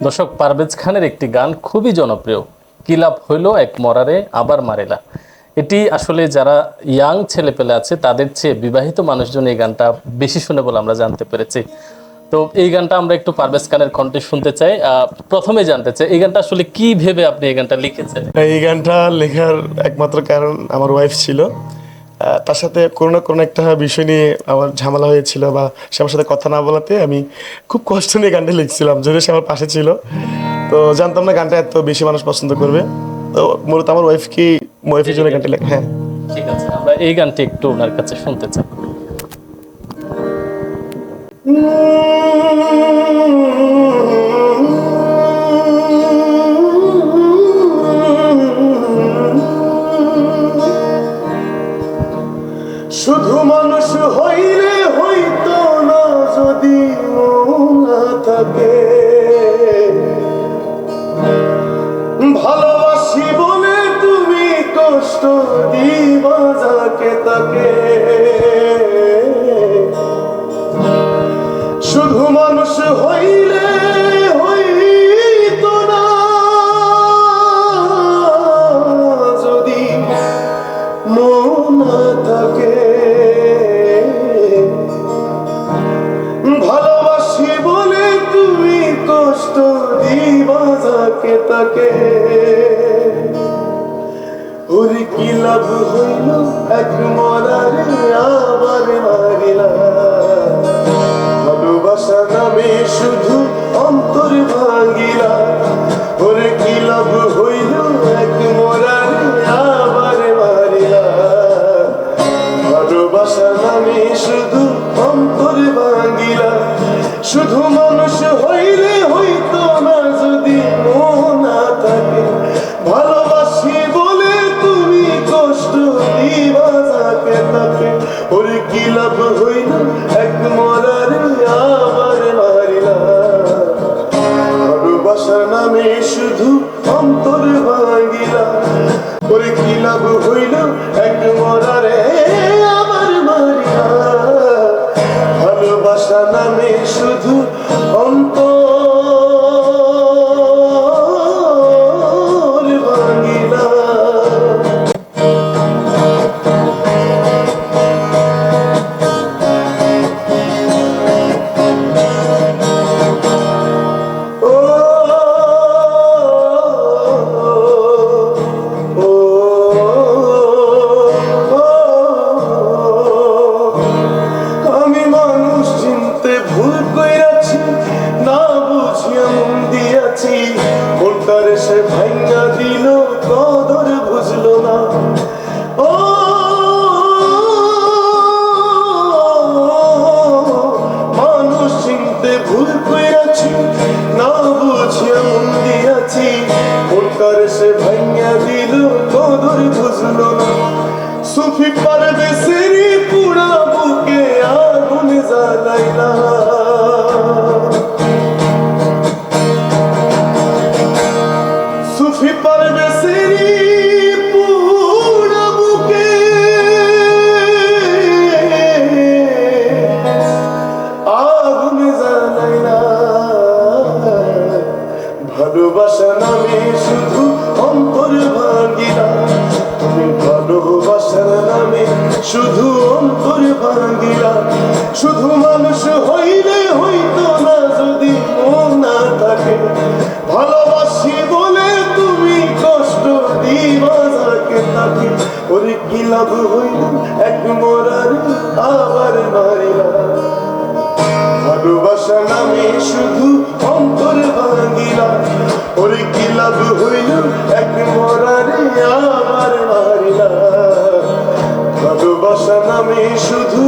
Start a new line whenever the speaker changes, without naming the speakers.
দর্শক, পারভেজ খানের একটি গান খুবই জনপ্রিয়, কি লাভ হইল এক মরারে আবার মারেলা। এটি আসলে যারা ইয়াং ছেলেপেলে আছে তাদের চেয়ে বিবাহিত মানুষজন এই গানটা বেশি শুনে বলে আমরা জানতে পেরেছি। তো এই গানটা আমরা একটু পারভেজ খানের কণ্ঠে শুনতে চাই। প্রথমে জানতে চাই এই গানটা আসলে কি ভেবে আপনি এই গানটা লিখেছেন?
এই গানটা লেখার একমাত্র কারণ আমার ওয়াইফ ছিল। তার সাথে কোনো না কোনো একটা বিষয় নিয়ে আমার ঝামেলা হয়েছিল, বা সে আমার সাথে কথা না বলাতে আমি খুব কষ্ট নিয়ে গানটা লিখছিলাম, যদিও সে আমার পাশে ছিল। তো জানতাম না গানটা এত বেশি মানুষ পছন্দ করবে। তো মূলত আমার ওয়াইফের জন্য গানটা লেখা। হ্যাঁ,
ঠিক আছে, আমরা এই গানটি একটু ওনার কাছে শুনতে চাই।
শুধু মানুষ হইলে হইতো না যদি মন না থাকে, ভালোবাসি বলে তুমি কষ্ট দিবা যাকে তাকে। শুধু মানুষ হইলে হইতো না যদি মন না থাকে, ভালোবাসি বলে তুমি কষ্ট দিবা যাকে তাকে। ওরে কি লাভ হইল এক মরারে আবার মারিলা, ভালোবাসা নামে শুধু অন্তর ভাঙিলা। ওরে কি লাভ হইল এক মরারে আবার মারিলা, ভালোবাসা নামে শুধু অন্তর ভাঙিলা। শুধু মানুষ হইলে হইতো না যদি মন না থাকে, ভালোবাসি বলে তুমি কষ্ট দিবা যাকে তাকে। ওরে কি লাভ হইল এক মরারে আবার মারিলা, ভালোবাসার নামে শুধু অন্তর ভাঙিলা। ওরে কি লাভ হইল এক মরারে আবার মারিলা, ভালোবাসা নামে শুধু অন্তর ভাঙিলা। আমি মানুষ চিনতে ভুল কইরাছি, না বুঝিয়া মন দিয়াছি, কোনটারে সে ভাঙা দিল কদর বুঝলো না। ও মানুষ চিনতে ভুল কইরাছি, না বুঝিয়া মন দিয়াছি, কোনটারে সে ভাঙা দিল কদর বুঝলো না। সুফি পারভেজের পুরা বুকে আগুন জ্বালাইলা, সুফি পারভেজের পুরা বুকে আগুন জ্বালাইলা। ভালোবাসা নামে শুধু অন্তর ভাঙিলা, তুমি ভালোবাসার নামে শুধু অন্তর ভাঙিলা। শুধু মানুষ হইলে হইতো না যদি মন না থাকে, ভালোবাসি বলে তুমি কষ্ট দিবা যাকে তাকে। ওরে কি লাভ হইল এক মরারে আবার মারিলা, ভালোবাসা নামে শুধু অন্তর ভাঙিলা। ওরে কি লাভ হইল এক মরারে আবার মারিলা, ভালোবাসা নামে শুধু